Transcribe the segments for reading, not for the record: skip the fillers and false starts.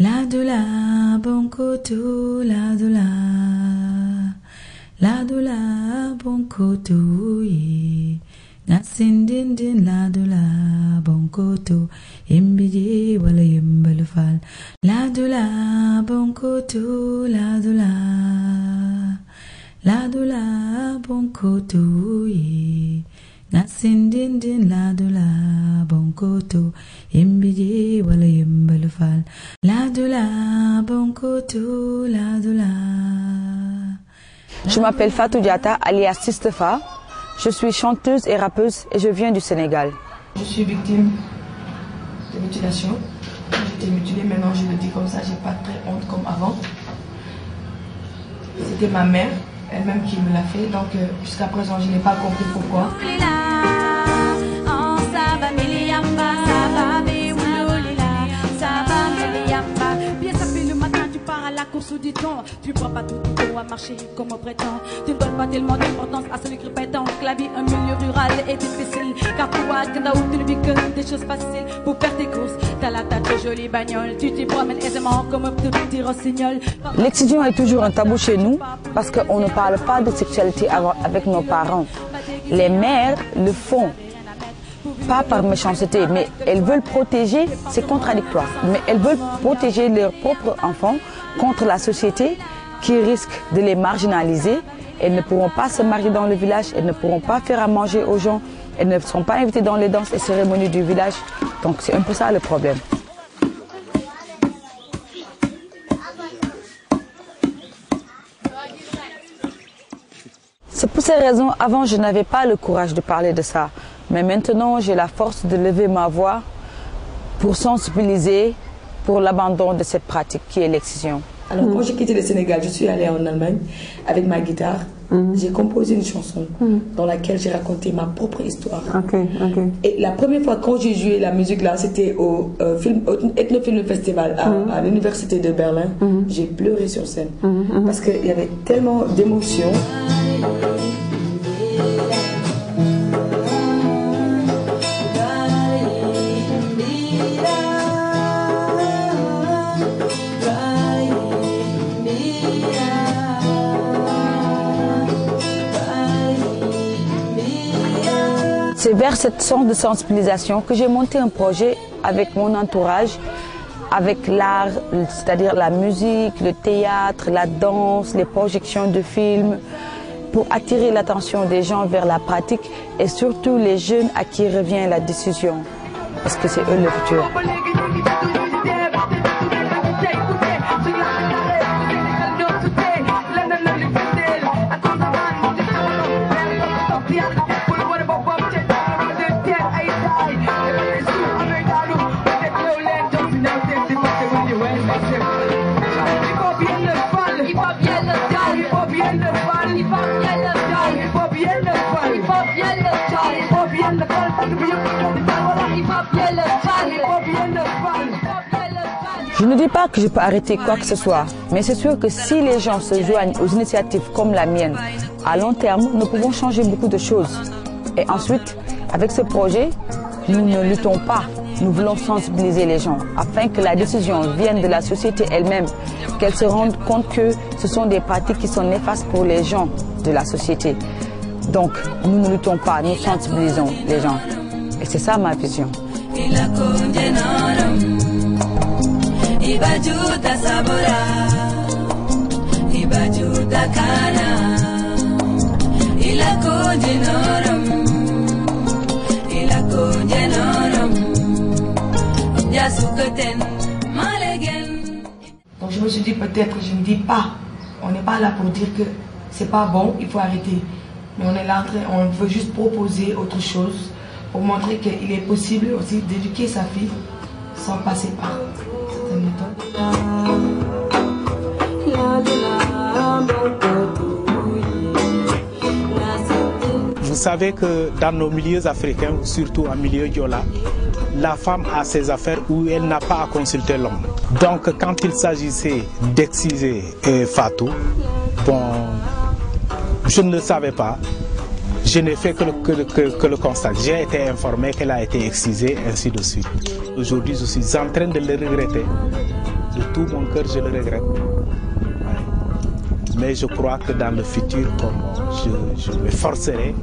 La doula, bon koto, la doula. La doula, bon koto, ye. Nasindindin la doula, bon koto. Imbiji, wala yimbalufal. La doula, bon koto, la doula. La doula, bon koto, ye. Nasindindin la doula, bon koto. Imbiji, wala yimbalufal. La doula, bon koto, la doula. Je m'appelle Fatou Diatta, alias Sistefa. Je suis chanteuse et rappeuse et je viens du Sénégal. Je suis victime de mutilation. J'ai été mutilée, maintenant je le dis comme ça, j'ai pas très honte comme avant. C'était ma mère, elle-même qui me l'a fait, donc jusqu'à présent je n'ai pas compris pourquoi. Du temps, tu prends pas tout à marcher comme on prétend. Tu ne donnes pas tellement d'importance à celui qui répétant que la vie en milieu rural est difficile. Car toi, quand tu ne vis que des choses faciles pour faire tes courses. T'as la tête de jolie bagnole, tu t'y promènes aisément comme un petit rossignol. L'excision est toujours un tabou chez nous parce qu'on ne parle pas de sexualité avec nos parents. Les mères le font. Pas par méchanceté, mais elles veulent protéger, c'est contradictoire, mais elles veulent protéger leurs propres enfants contre la société qui risque de les marginaliser. Elles ne pourront pas se marier dans le village, elles ne pourront pas faire à manger aux gens, elles ne seront pas invitées dans les danses et cérémonies du village. Donc c'est un peu ça le problème. C'est pour ces raisons, avant je n'avais pas le courage de parler de ça. Mais maintenant, j'ai la force de lever ma voix pour sensibiliser pour l'abandon de cette pratique qui est l'excision. Alors quand j'ai quitté le Sénégal, je suis allée en Allemagne avec ma guitare. J'ai composé une chanson dans laquelle j'ai raconté ma propre histoire. Et la première fois quand j'ai joué la musique là, c'était au Ethnofilm Festival à l'université de Berlin. J'ai pleuré sur scène parce qu'il y avait tellement d'émotions. C'est vers cette sorte de sensibilisation que j'ai monté un projet avec mon entourage, avec l'art, c'est-à-dire la musique, le théâtre, la danse, les projections de films, pour attirer l'attention des gens vers la pratique et surtout les jeunes à qui revient la décision, parce que c'est eux le futur. Je ne dis pas que je peux arrêter quoi que ce soit, mais c'est sûr que si les gens se joignent aux initiatives comme la mienne, à long terme, nous pouvons changer beaucoup de choses. Et ensuite, avec ce projet, nous ne luttons pas, nous voulons sensibiliser les gens afin que la décision vienne de la société elle-même, qu'elle se rende compte que ce sont des pratiques qui sont néfastes pour les gens de la société. Donc, nous ne luttons pas, nous sensibilisons les gens. Et c'est ça ma vision. Donc je me suis dit peut-être, je ne dis pas, on n'est pas là pour dire que c'est pas bon, il faut arrêter. Mais on est là, on veut juste proposer autre chose pour montrer qu'il est possible aussi d'éduquer sa fille sans passer par certaines méthodes. Vous savez que dans nos milieux africains, surtout en milieu diola, la femme a ses affaires où elle n'a pas à consulter l'homme. Donc quand il s'agissait d'exciser Fatou, bon, je ne le savais pas. Je n'ai fait que le constat. J'ai été informé qu'elle a été excisée, ainsi de suite. Aujourd'hui, je suis en train de le regretter. de tout mon cœur, je le regrette. Ouais. Mais je crois que dans le futur, je me forcerai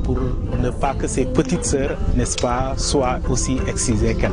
pour ne pas que ces petites sœurs, n'est-ce pas, soient aussi excisées qu'elles.